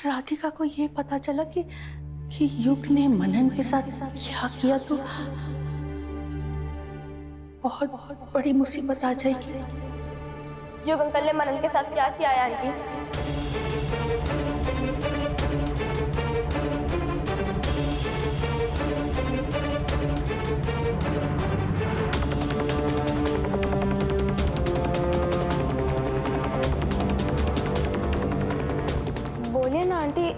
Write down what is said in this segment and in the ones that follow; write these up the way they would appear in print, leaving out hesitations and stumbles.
राधिका को ये पता चला कि युग ने मनन के साथ क्या किया तो बहुत बहुत बड़ी मुसीबत आ जाएगी। युग अंकल ने मनन के साथ क्या किया है आंटी? बोलिए ना आंटी,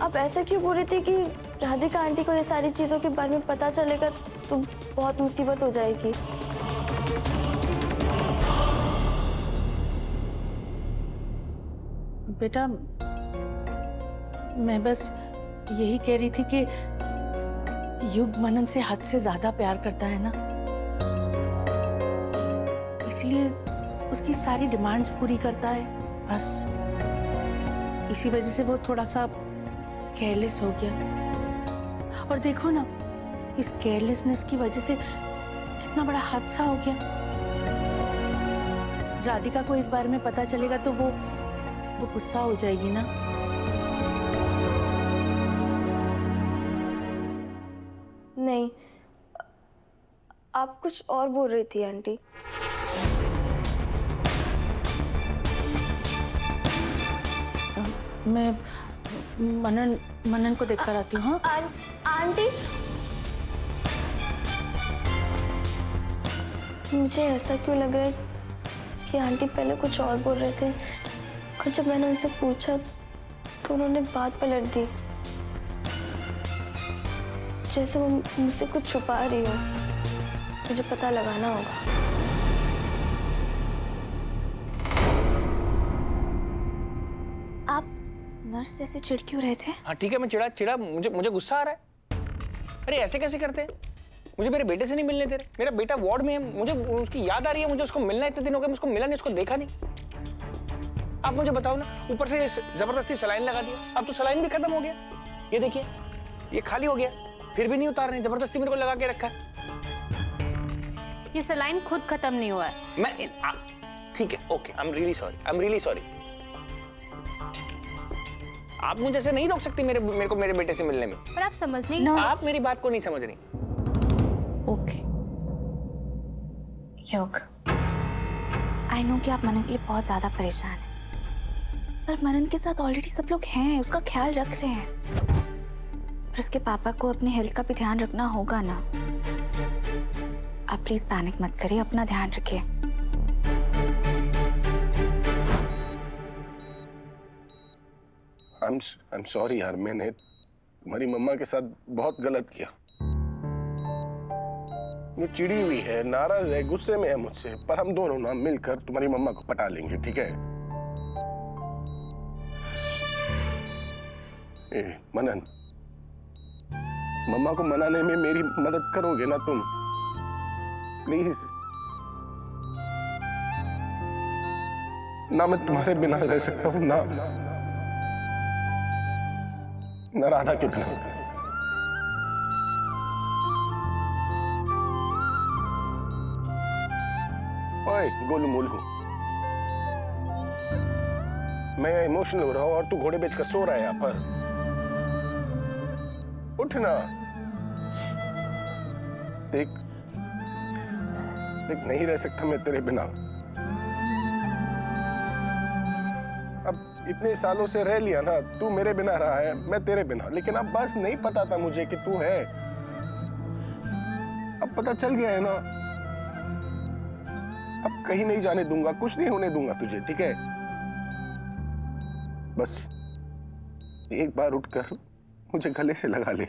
आप ऐसे क्यों बोल रही थी कि राधिका आंटी को ये सारी चीजों के बारे में पता चलेगा तो बहुत मुसीबत हो जाएगी? बेटा, मैं बस यही कह रही थी कि युग मनन से हद से ज्यादा प्यार करता है ना, इसलिए उसकी सारी डिमांड्स पूरी करता है। बस इसी वजह से वो थोड़ा सा केयरलेस हो गया। और देखो ना, इस केयरलेसनेस की वजह से कितना बड़ा हादसा हो गया। राधिका को इस बारे में पता चलेगा तो वो गुस्सा हो जाएगी ना। नहीं, आप कुछ और बोल रही थी आंटी। मैं मनन को देखकर आती हूँ। आंटी, मुझे ऐसा क्यों लग रहा है कि आंटी पहले कुछ और बोल रहे थे और जब मैंने उनसे पूछा तो उन्होंने बात पलट दी, जैसे वो मुझसे कुछ छुपा रही हो। मुझे पता लगाना होगा। आप नर्स जैसे चिढ़ क्यों रहे थे? हाँ ठीक है, मैं चिढ़ा मुझे गुस्सा आ रहा है। अरे ऐसे कैसे करते हैं? मुझे मेरे बेटे से नहीं मिलने दे रहे। मेरा बेटा वार्ड में है, मुझे उसकी याद आ रही है। मुझे उसको मिलना, इतने दिन हो गए मैं उसको मिला नहीं, उसको देखा नहीं। आप मुझे बताओ ना, ऊपर से जबरदस्ती सलाइन लगा दिया। अब तो सलाइन भी खत्म हो गया। ये देखिए, ये खाली हो गया, फिर भी नहीं उतार रहे, जबरदस्ती मेरे को लगा के रखा है। ये सलाइन खुद खत्म नहीं हुआ है। मैं ठीक है, okay, I am really sorry. आप मुझे ऐसे नहीं रोक सकती मेरे को मेरे बेटे से मिलने में। पर आप समझ नहीं, आप मेरी बात को नहीं समझ रही। ओके योग, आई नो कि आप मनन के लिए बहुत ज्यादा परेशान हैं, पर मनन के साथ ऑलरेडी सब लोग हैं, उसका ख्याल रख रहे हैं। पर उसके पापा को अपने हेल्थ का भी ध्यान रखना होगा ना। आप प्लीज पैनिक मत करिए, अपना ध्यान रखिए। I'm sorry यार, मैंने तुम्हारी मम्मा के साथ बहुत गलत किया। वो चिड़ी हुई है, नाराज है, गुस्से में है मुझसे, पर हम दोनों ना मिलकर तुम्हारी मम्मा को पटा लेंगे, ठीक है? मनन, मम्मा को मनाने में मेरी मदद करोगे ना तुम? प्लीज ना, मैं तुम्हारे बिना रह सकता हूँ ना राधा के बिना। ओए गोलू मोलू, मैं इमोशनल हो रहा हूं और तू घोड़े बेचकर सो रहा है यहाँ पर। उठ ना, देख नहीं रह सकता मैं तेरे बिना। अब इतने सालों से रह लिया ना, तू मेरे बिना रहा है, मैं तेरे बिना, लेकिन अब बस नहीं पता था मुझे कि तू है। अब पता चल गया है ना, अब कहीं नहीं जाने दूंगा, कुछ नहीं होने दूंगा तुझे, ठीक है? बस एक बार उठकर मुझे गले से लगा ले,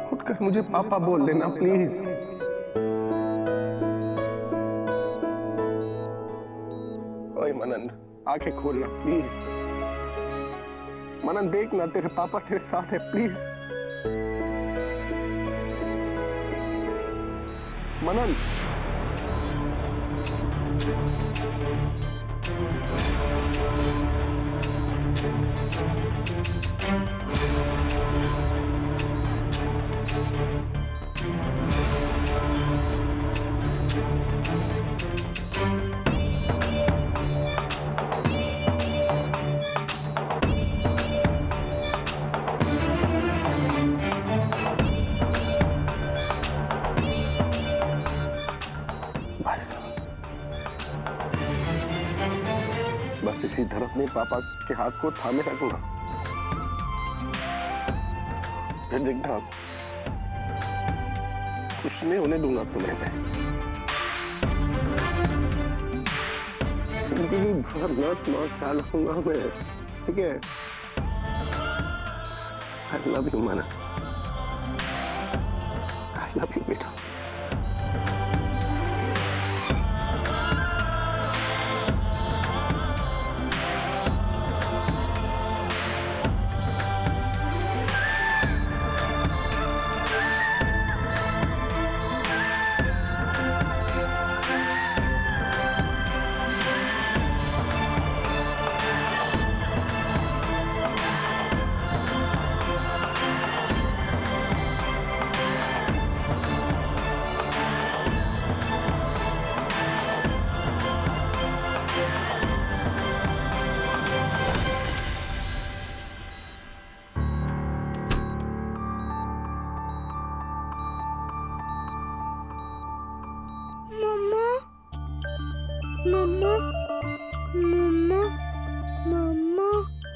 उठकर मुझे पापा बोल लेना प्लीज। ओए मनन, आंखें खोलना प्लीज। मनन देखना, तेरे पापा तेरे साथ है, प्लीज। मनन, बस इसी तरह अपने पापा के हाथ को थामे रखना, फिर देखना कुछ नहीं होने दूंगा तुम्हें मैं। जिंदगी भर ना तुम्हारा ख्याल रखूंगा मैं, ठीक है? I love you, Mana. I love you, बेटा।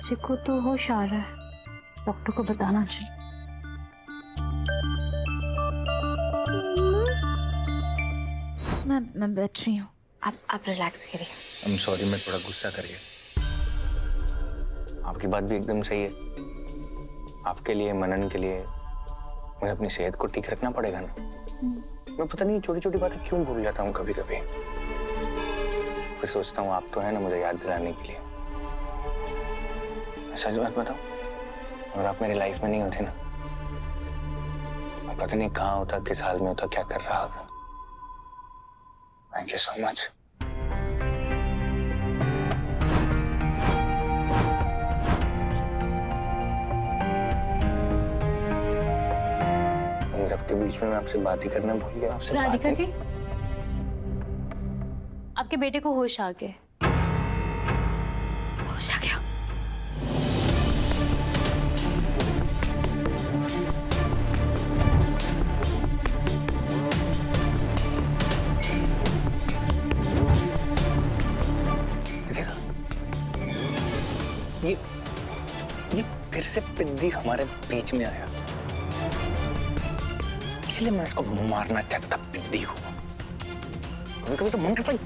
चिकू तो होश आ रहा है, डॉक्टर को बताना चाहिए। मैं बैठ रही हूँ, आप रिलैक्स करिए। आई एम सॉरी, मैं थोड़ा गुस्सा कर गया। आपकी बात भी एकदम सही है। आपके लिए, मनन के लिए मुझे अपनी सेहत को ठीक रखना पड़ेगा ना। मैं पता नहीं छोटी छोटी बातें क्यों भूल जाता हूँ कभी कभी। फिर सोचता हूँ आप तो है ना मुझे याद दिलाने के लिए। सच बात बताओ, अगर आप मेरी लाइफ में नहीं होते ना, मैं पता नहीं कहाँ होता, किस हाल में होता, क्या कर रहा होता। Thank you so much. इन सबके बीच में मैं आपसे बात ही करना भूल गया। आपसे राधिका जी, आपके बेटे को होश आ गया। होश आ गया? ये फिर से पिद्दी हमारे बीच में आया, इसलिए मैं इसको मारना चाहता। पिद्दी को कभी कभी तो मन करता है।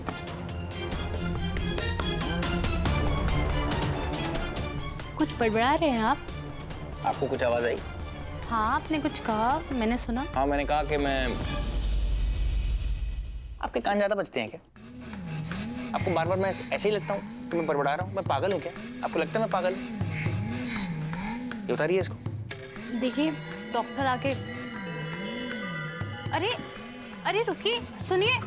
कुछ बड़बड़ा रहे हैं आप? आपको कुछ आवाज आई? हाँ, आपने कुछ कहा, मैंने सुना। हाँ, मैंने कहा कि मैं, आपके कान ज्यादा बजते हैं क्या? आपको बार बार मैं ऐसे ही लगता हूँ कि मैं बड़बड़ा रहा हूँ? मैं पागल हूँ क्या? आपको लगता है मैं पागल हूँ? ये उतारिए इसको। देखिए, डॉक्टर आके, अरे अरे रुकिए, सुनिए।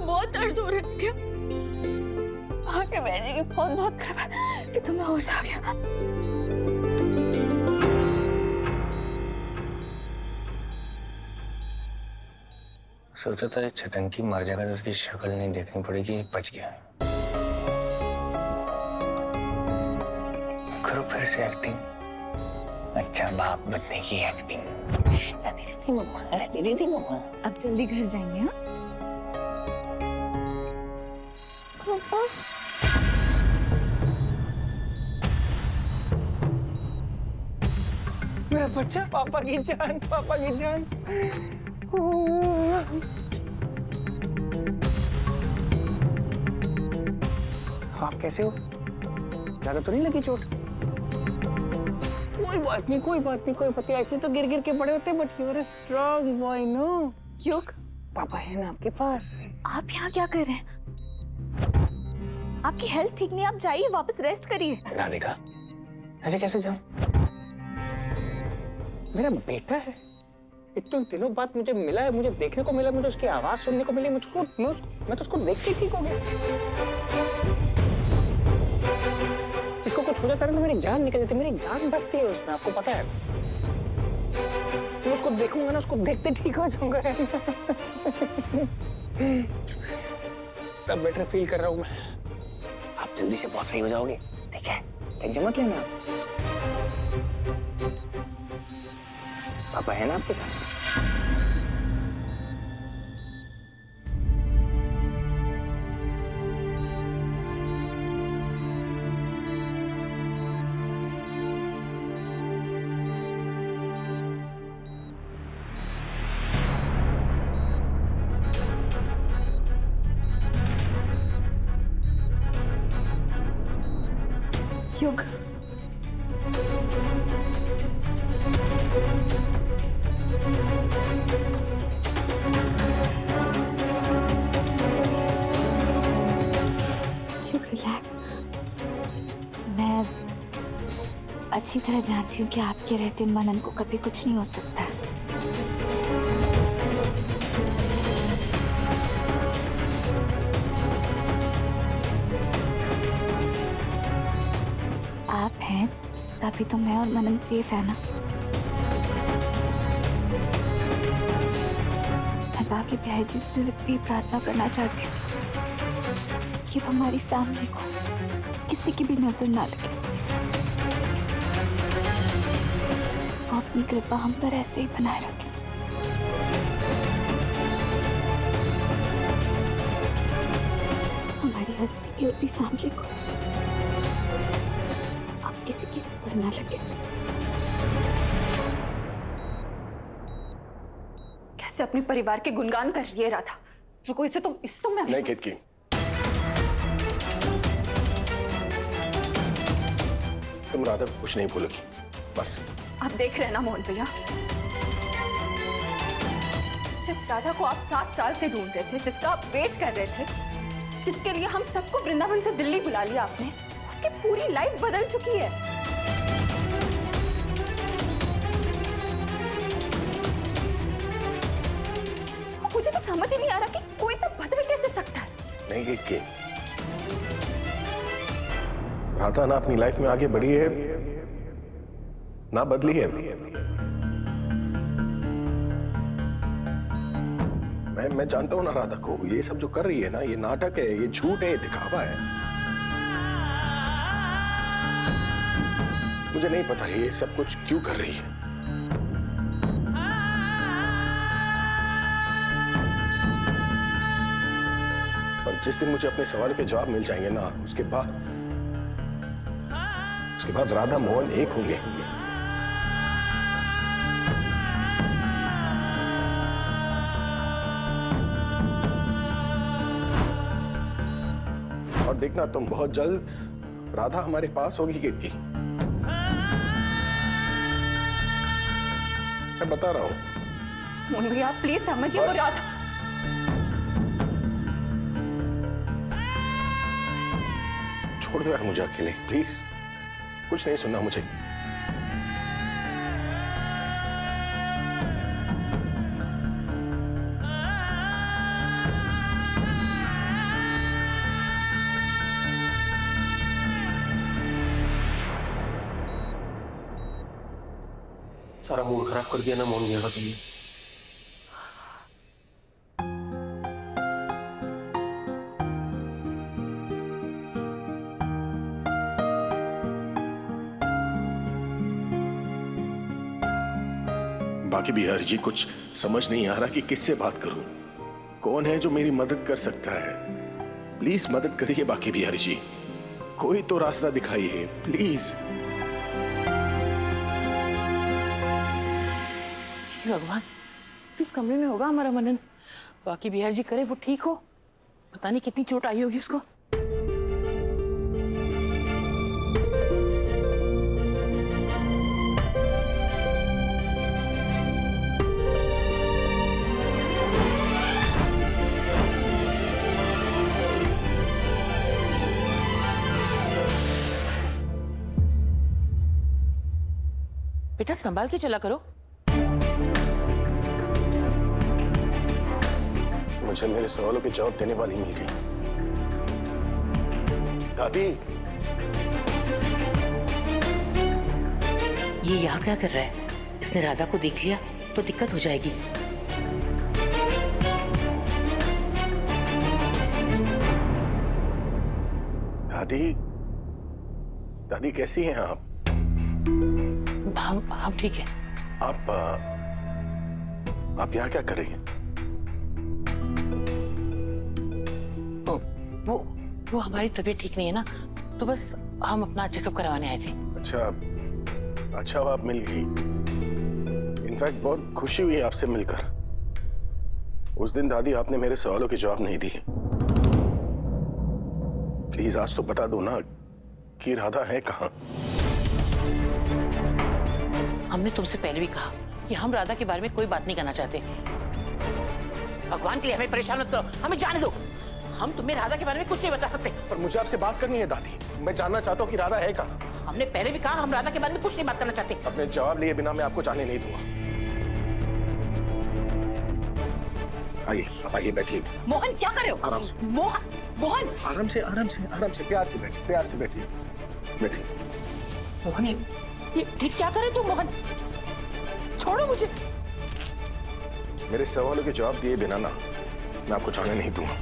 बहुत दर्द हो रहा है क्या? आगे बैठने की बहुत खराब है कि तुम्हें होश आ गया। सोचा था छटंकी मर जाएगा तो उसकी शक्ल नहीं देखनी पड़ेगी, बच गया। करो फिर से एक्टिंग, अच्छा बाप बनने की एक्टिंग। दीदी मम्मा, अब जल्दी घर जाएंगे। हाँ, मेरा बच्चा, पापा की जान, पापा की जान। आप कैसे हो? ज्यादा तो नहीं लगी चोट? कोई बात नहीं, कोई बात नहीं, कोई बात नहीं। ऐसे तो गिर गिर के बड़े होते, but you are a strong boy, no? Yug, पापा है ना आपके पास। आप यहाँ क्या कर रहे हैं? आपकी हेल्थ ठीक नहीं, आप जाइए, वापस रेस्ट करिए। राधिका, ऐसे कैसे जाऊं? मेरा बेटा है, इतने दिनों बाद मुझे मिला है, मुझे देखने को मिला, मुझे उसकी आवाज सुनने को मिली। मैं तो उसको देख के ठीक हो गया। इसको कुछ हो जाता है तो मेरी जान निकल जाती, मेरी जान बसती है उसमें, आपको पता है। मैं उसको देखूंगा ना, उसको देखते ठीक हो जाऊंगा। अब बेटर फील कर रहा हूँ मैं। आप जल्दी से बहुत सही हो जाओगे, ठीक है? टेंशन मत लेना। पापा है ना आपके साथ? युग, युग रिलैक्स। मैं अच्छी तरह जानती हूँ कि आपके रहते मनन को कभी कुछ नहीं हो सकता। आप हैं तभी तो मैं और मनन सेफ है ना। मैं बाकी बिहारी जी से इतनी प्रार्थना करना चाहती हूँ कि हमारी फैमिली को किसी की भी नजर ना लगे। वो अपनी कृपा हम पर ऐसे ही बनाए रखे। हमारी हस्ती की होती फैमिली को अब किसी की नजर ना लगे। कैसे अपने परिवार के गुणगान कर रही है राधा? रुको, इसे तो मैं नहीं केतकी, तुम राधा को कुछ नहीं बोलोगी, बस। आप देख रहे हैं ना मोहन भैया, जिस राधा को आप 7 साल से ढूंढ रहे थे, जिसका आप वेट कर रहे थे, जिसके लिए हम सबको वृंदावन से दिल्ली बुला लिया आपने, उसकी पूरी लाइफ बदल चुकी है। मुझे तो समझ ही नहीं आ रहा कि कोई तो बदल कैसे सकता है। नहीं केतकी, राधा ना अपनी लाइफ में आगे बढ़ी है ना बदली है। मैं जानता हूं ना राधा को, ये सब जो कर रही है ना, ये नाटक है, ये झूठ है, ये दिखावा है। मुझे नहीं पता ये सब कुछ क्यों कर रही है। पर जिस दिन मुझे अपने सवाल के जवाब मिल जाएंगे ना, उसके बाद राधा मोहन एक होंगे। और देखना तुम, बहुत जल्द राधा हमारे पास होगी केतकी। मैं बता रहा हूं। मोहन भैया आप प्लीज समझिए, वो राधा। छोड़ दो यार मुझे अकेले, प्लीज। कुछ नहीं सुनना मुझे। सारा मूड खराब कर दिया ना मोहन भैया का तुमने। बाकी बिहारी जी, कुछ समझ नहीं आ रहा कि किससे बात करूं। कौन है जो मेरी मदद कर सकता है? प्लीज मदद करिए बाकी बिहारी जी, कोई तो रास्ता दिखाइए प्लीज। भगवान, किस कमरे में होगा हमारा मनन? बाकी बिहार जी करे वो ठीक हो। पता नहीं कितनी चोट आई होगी उसको। बेटा संभाल के चला करो। मुझे मेरे सवालों के जवाब देने वाली मिल गई। दादी, ये यहाँ क्या कर रहा है? इसने राधा को देख लिया तो दिक्कत हो जाएगी। दादी, दादी कैसी हैं आप? हम ठीक है। आप यहाँ क्या कर रही हैं? वो हमारी तबीयत ठीक नहीं है ना, तो बस हम अपना चेकअप करवाने आए थे। अच्छा आप मिल गई। इनफैक्ट बहुत खुशी हुई आपसे मिलकर। उस दिन दादी आपने मेरे सवालों के जवाब नहीं दिए। प्लीज आज तो बता दो ना कि राधा है कहाँ? हमने तुमसे पहले भी कहा कि हम राधा के बारे में कोई बात नहीं करना चाहते। भगवान के लिए हमें परेशान मत करो, हमें जाने दो। हम तुम्हें राधा के बारे में कुछ नहीं बता सकते। पर मुझे आपसे बात करनी है दादी। मैं जानना चाहता हूँ कि राधा है कहाँ। हमने पहले भी कहा हम राधा के बारे में कुछ नहीं बात करना चाहते। अपने जवाब लिए बिना मैं आपको जाने नहीं दूंगा। आइए, आप आइए, बैठिए। मोहन क्या कर रहे हो? आराम से। मोहन आराम से प्यार से बैठिए। मोहन ये क्या करे तू? मोहन छोड़ो मुझे। मेरे सवालों के जवाब दिए बिना ना मैं आपको जाने नहीं दूंगा।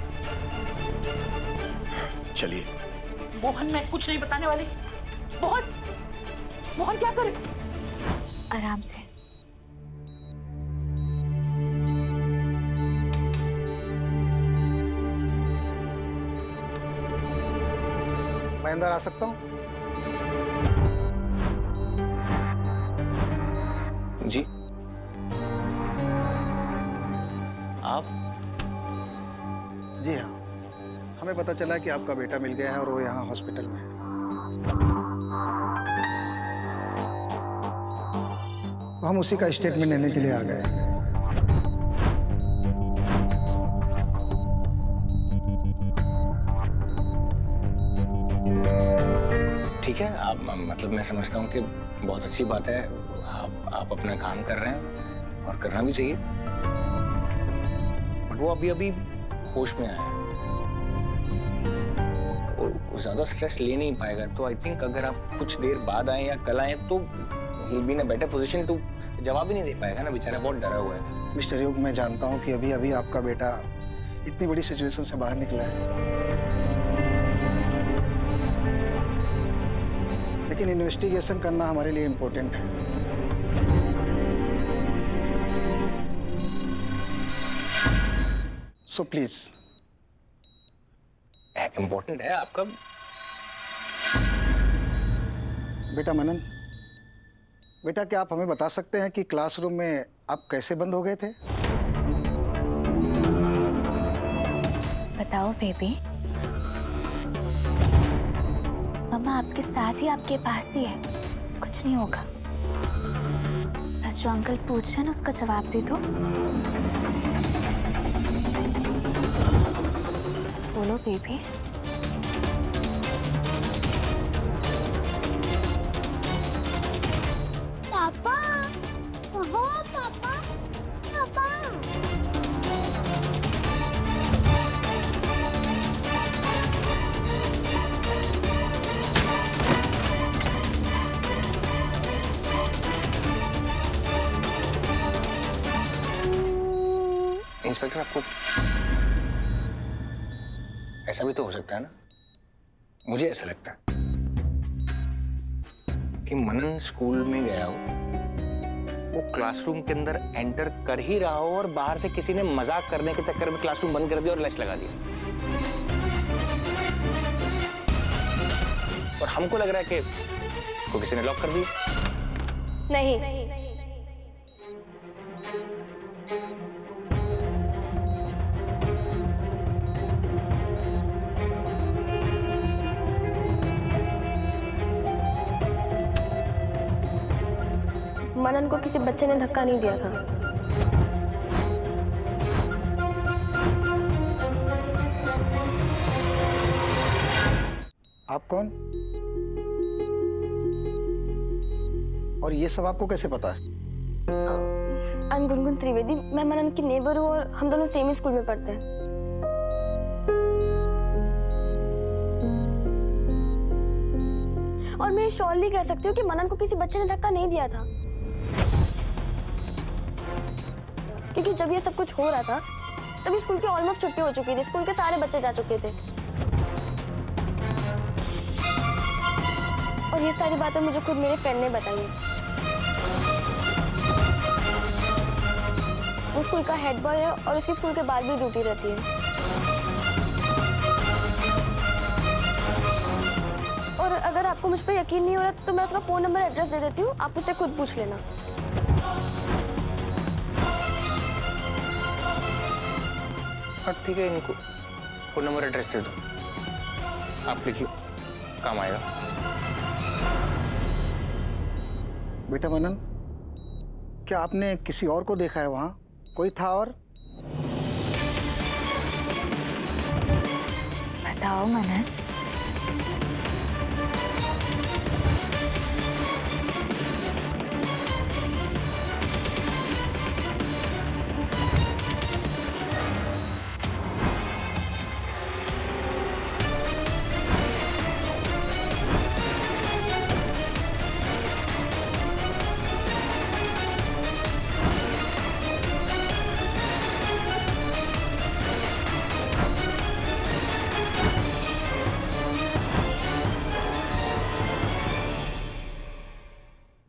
चलिए। मोहन मैं कुछ नहीं बताने वाली। मोहन क्या करे? आराम से। मैं अंदर आ सकता हूँ? जी आप? जी हाँ, हमें पता चला कि आपका बेटा मिल गया है और वो यहाँ हॉस्पिटल में है। तो हम उसी का स्टेटमेंट लेने के लिए आ गए हैं। ठीक है, आप मतलब मैं समझता हूँ कि बहुत अच्छी बात है। आप अपना काम कर रहे हैं और करना भी चाहिए। बट वो अभी होश में आया है, वो ज्यादा स्ट्रेस ले नहीं पाएगा। तो आई थिंक अगर आप कुछ देर बाद आए या कल आए तो he'll be in a better position to जवाब ही नहीं दे पाएगा ना, बेचारा बहुत डरा हुआ है। मिस्टर योग, मैं जानता हूँ कि अभी आपका बेटा इतनी बड़ी सिचुएशन से बाहर निकला है, लेकिन इन्वेस्टिगेशन करना हमारे लिए इम्पोर्टेंट है। So please. इम्पोर्टेंट है आपका बेटा मनन, बेटा क्या आप हमें बता सकते हैं कि क्लासरूम में आप कैसे बंद हो गए थे? बताओ बेबी। मम्मा आपके साथ ही, आपके पास ही है, कुछ नहीं होगा। बस जो अंकल पूछ रहे हैं ना उसका जवाब दे दो। बोलो बेबी। पापा, पापा। इंस्पेक्टर, आपको ऐसा भी तो हो सकता है ना, मुझे ऐसा लगता है कि मनन स्कूल में गया हो, वो क्लासरूम के अंदर एंटर कर ही रहा हो और बाहर से किसी ने मजाक करने के चक्कर में क्लासरूम बंद कर दिया और लैच लगा दिया। और हमको लग रहा है कि को किसी ने लॉक कर दिया। नहीं। मनन को किसी बच्चे ने धक्का नहीं दिया था। आप कौन? और ये सब आपको कैसे पता है? आई एम गुनगुन त्रिवेदी, मैं मनन की नेबर हूँ और हम दोनों सेम ही स्कूल में पढ़ते हैं। और मैं श्योरली कह सकती हूँ कि मनन को किसी बच्चे ने धक्का नहीं दिया था, क्योंकि जब ये सब कुछ हो रहा था तभी स्कूल की ऑलमोस्ट छुट्टी हो चुकी थी, स्कूल के सारे बच्चे जा चुके थे। और ये सारी बातें मुझे खुद मेरे फ्रेंड ने बताई है। वो स्कूल का हेड बॉय है और उसकी स्कूल के बाद भी ड्यूटी रहती है। और अगर आपको मुझ पर यकीन नहीं हो रहा तो मैं उसका फ़ोन नंबर एड्रेस दे देती हूँ, आप उससे खुद पूछ लेना। हाँ ठीक है, इनको फोन नंबर एड्रेस दे दो, आप लिख लो, काम आएगा। बेटा मनन, क्या आपने किसी और को देखा है वहाँ? कोई था और? बताओ मनन।